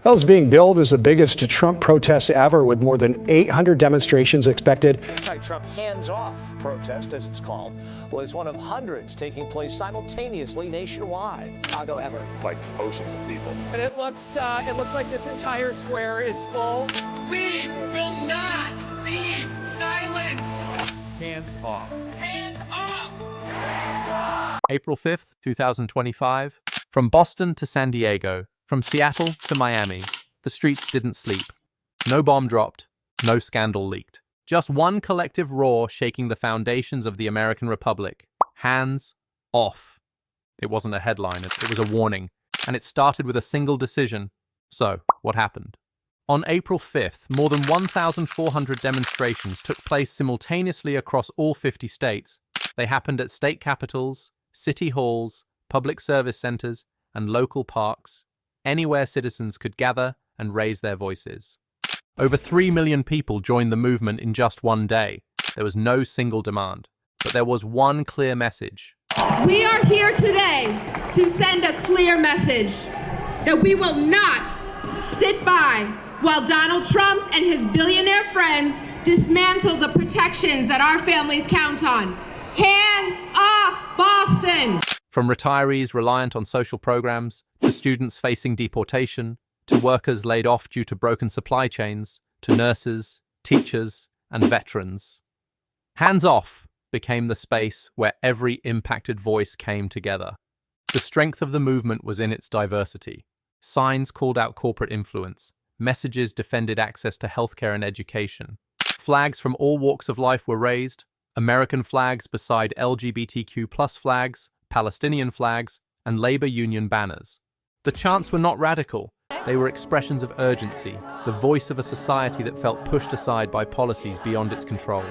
Well, it's being billed as the biggest Trump protest ever, with more than 800 demonstrations expected. Anti-Trump hands-off protest, as it's called, was one of hundreds taking place simultaneously nationwide. Chicago ever. Like oceans of people. And it looks like this entire square is full. We will not be silenced. Hands off. Hands off. April 5th, 2025. From Boston to San Diego, from Seattle to Miami, the streets didn't sleep. No bomb dropped, no scandal leaked. Just one collective roar shaking the foundations of the American Republic. Hands off. It wasn't a headline, it was a warning. And it started with a single decision. So, what happened? On April 5th, more than 1,400 demonstrations took place simultaneously across all 50 states. They happened at state capitals, city halls, public service centers, and local parks, anywhere citizens could gather and raise their voices. Over 3 million people joined the movement in just one day. There was no single demand, but there was one clear message. We are here today to send a clear message that we will not sit by while Donald Trump and his billionaire friends dismantle the protections that our families count on. Hands off Boston! From retirees reliant on social programs, to students facing deportation, to workers laid off due to broken supply chains, to nurses, teachers, and veterans. Hands off became the space where every impacted voice came together. The strength of the movement was in its diversity. Signs called out corporate influence. Messages defended access to healthcare and education. Flags from all walks of life were raised. American flags beside LGBTQ+ flags, Palestinian flags, and labor union banners. The chants were not radical. They were expressions of urgency, the voice of a society that felt pushed aside by policies beyond its control.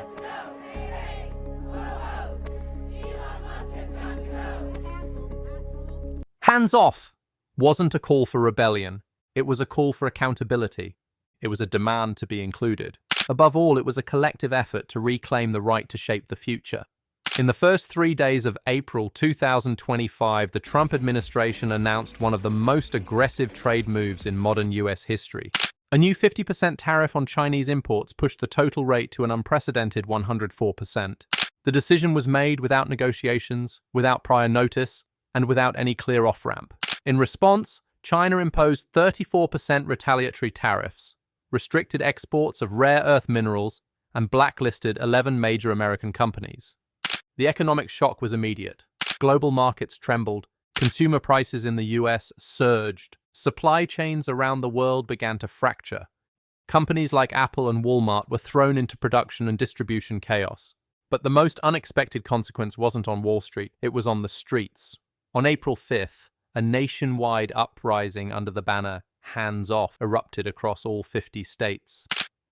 Hands off wasn't a call for rebellion. It was a call for accountability. It was a demand to be included. Above all, it was a collective effort to reclaim the right to shape the future. In the first 3 days of April 2025, the Trump administration announced one of the most aggressive trade moves in modern US history. A new 50% tariff on Chinese imports pushed the total rate to an unprecedented 104%. The decision was made without negotiations, without prior notice, and without any clear off-ramp. In response, China imposed 34% retaliatory tariffs, restricted exports of rare earth minerals, and blacklisted 11 major American companies. The economic shock was immediate. Global markets trembled. Consumer prices in the US surged. Supply chains around the world began to fracture. Companies like Apple and Walmart were thrown into production and distribution chaos. But the most unexpected consequence wasn't on Wall Street, it was on the streets. On April 5th, a nationwide uprising under the banner "Hands Off" erupted across all 50 states.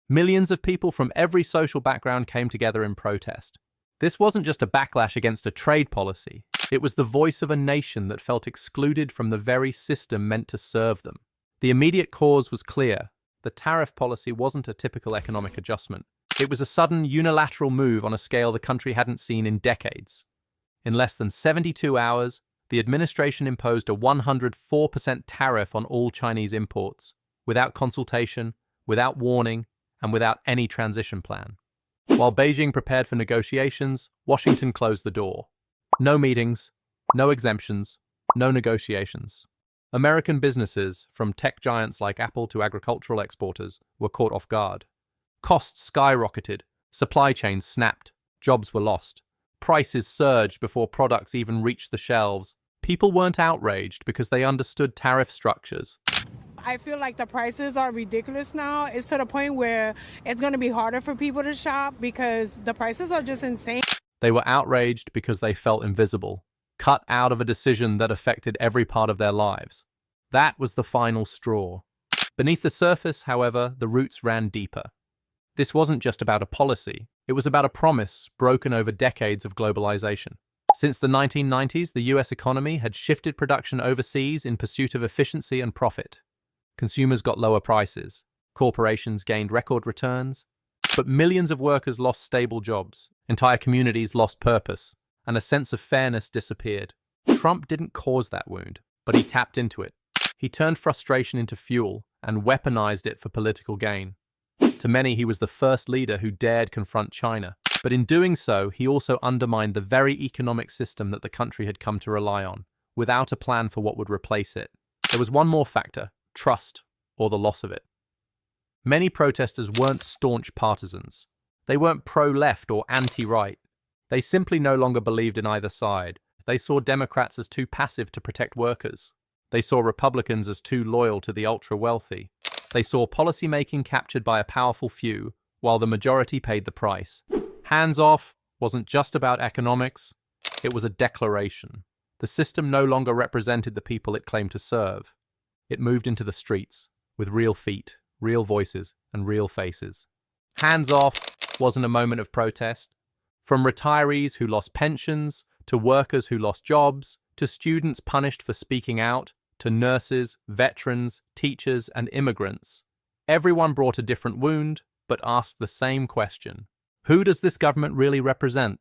Millions of people from every social background came together in protest. This wasn't just a backlash against a trade policy. It was the voice of a nation that felt excluded from the very system meant to serve them. The immediate cause was clear. The tariff policy wasn't a typical economic adjustment. It was a sudden unilateral move on a scale the country hadn't seen in decades. In less than 72 hours, the administration imposed a 104% tariff on all Chinese imports, without consultation, without warning, and without any transition plan. While Beijing prepared for negotiations, Washington closed the door. No meetings, no exemptions, no negotiations. American businesses, from tech giants like Apple to agricultural exporters, were caught off guard. Costs skyrocketed, supply chains snapped, jobs were lost. Prices surged before products even reached the shelves. People weren't outraged because they understood tariff structures. I feel like the prices are ridiculous now. It's to the point where it's going to be harder for people to shop because the prices are just insane. They were outraged because they felt invisible, cut out of a decision that affected every part of their lives. That was the final straw. Beneath the surface, however, the roots ran deeper. This wasn't just about a policy. It was about a promise broken over decades of globalization. Since the 1990s, the US economy had shifted production overseas in pursuit of efficiency and profit. Consumers got lower prices. Corporations gained record returns. But millions of workers lost stable jobs. Entire communities lost purpose. And a sense of fairness disappeared. Trump didn't cause that wound, but he tapped into it. He turned frustration into fuel and weaponized it for political gain. To many, he was the first leader who dared confront China. But in doing so, he also undermined the very economic system that the country had come to rely on, without a plan for what would replace it. There was one more factor: trust, or the loss of it. Many protesters weren't staunch partisans. They weren't pro-left or anti-right. They simply no longer believed in either side. They saw Democrats as too passive to protect workers. They saw Republicans as too loyal to the ultra-wealthy. They saw policymaking captured by a powerful few, while the majority paid the price. Hands off wasn't just about economics, it was a declaration. The system no longer represented the people it claimed to serve. It moved into the streets, with real feet, real voices, and real faces. Hands off wasn't a moment of protest. From retirees who lost pensions, to workers who lost jobs, to students punished for speaking out, to nurses, veterans, teachers, and immigrants, everyone brought a different wound, but asked the same question. Who does this government really represent?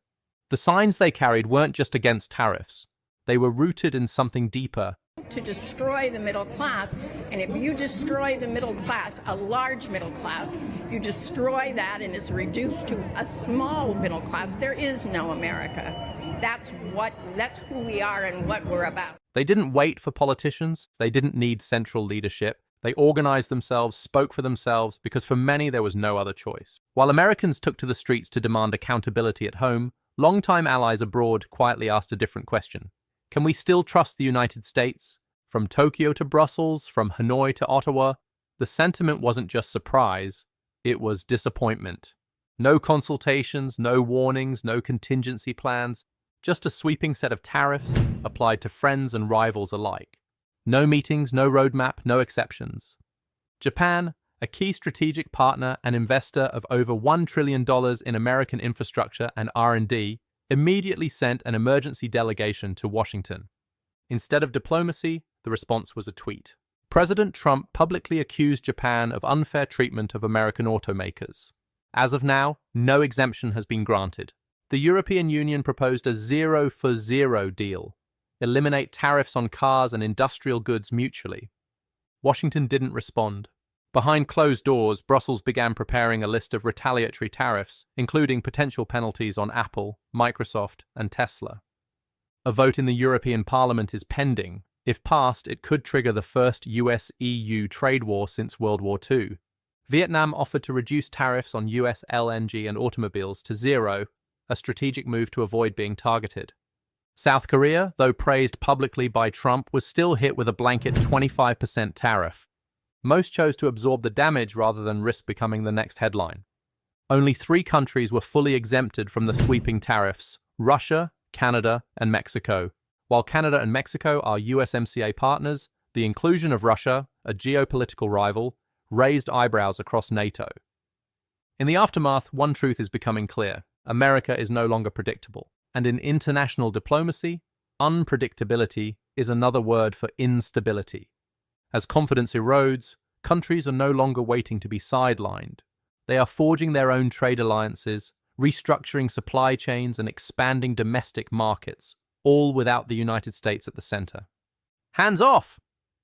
The signs they carried weren't just against tariffs. They were rooted in something deeper. To destroy the middle class, and if you destroy the middle class, a large middle class, if you destroy that and it's reduced to a small middle class, there is no America. That's who we are and what we're about. They didn't wait for politicians. They didn't need central leadership. They organized themselves, spoke for themselves, because for many there was no other choice. While Americans took to the streets to demand accountability at home, longtime allies abroad quietly asked a different question. Can we still trust the United States? From Tokyo to Brussels, from Hanoi to Ottawa, the sentiment wasn't just surprise, it was disappointment. No consultations, no warnings, no contingency plans, just a sweeping set of tariffs applied to friends and rivals alike. No meetings, no roadmap, no exceptions. Japan, a key strategic partner and investor of over $1 trillion in American infrastructure and R&D, immediately sent an emergency delegation to Washington. Instead of diplomacy, the response was a tweet. President Trump publicly accused Japan of unfair treatment of American automakers. As of now, no exemption has been granted. The European Union proposed a 0-for-0 deal. Eliminate tariffs on cars and industrial goods mutually. Washington didn't respond. Behind closed doors, Brussels began preparing a list of retaliatory tariffs, including potential penalties on Apple, Microsoft, and Tesla. A vote in the European Parliament is pending. If passed, it could trigger the first US-EU trade war since World War II. Vietnam offered to reduce tariffs on US LNG and automobiles to 0, a strategic move to avoid being targeted. South Korea, though praised publicly by Trump, was still hit with a blanket 25% tariff. Most chose to absorb the damage rather than risk becoming the next headline. Only 3 countries were fully exempted from the sweeping tariffs: Russia, Canada, and Mexico. While Canada and Mexico are USMCA partners, the inclusion of Russia, a geopolitical rival, raised eyebrows across NATO. In the aftermath, one truth is becoming clear: America is no longer predictable. And in international diplomacy, unpredictability is another word for instability. As confidence erodes, countries are no longer waiting to be sidelined. They are forging their own trade alliances, restructuring supply chains, and expanding domestic markets, all without the United States at the center. Hands off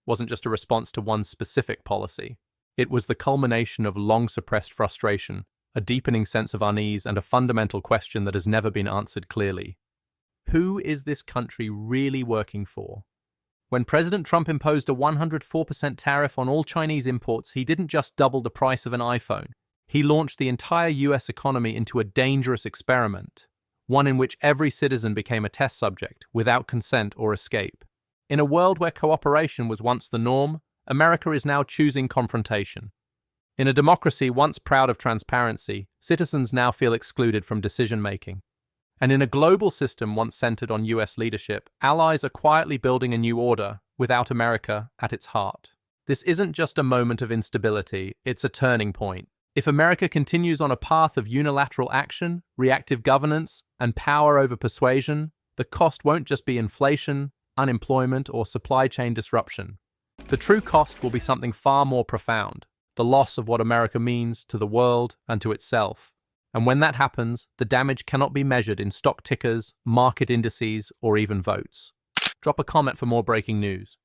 wasn't just a response to one specific policy. It was the culmination of long-suppressed frustration, a deepening sense of unease, and a fundamental question that has never been answered clearly. Who is this country really working for? When President Trump imposed a 104% tariff on all Chinese imports, he didn't just double the price of an iPhone. He launched the entire US economy into a dangerous experiment, one in which every citizen became a test subject, without consent or escape. In a world where cooperation was once the norm, America is now choosing confrontation. In a democracy once proud of transparency, citizens now feel excluded from decision-making. And in a global system once centered on US leadership, allies are quietly building a new order, without America at its heart. This isn't just a moment of instability, it's a turning point. If America continues on a path of unilateral action, reactive governance, and power over persuasion, the cost won't just be inflation, unemployment, or supply chain disruption. The true cost will be something far more profound: the loss of what America means to the world and to itself. And when that happens, the damage cannot be measured in stock tickers, market indices, or even votes. Drop a comment for more breaking news.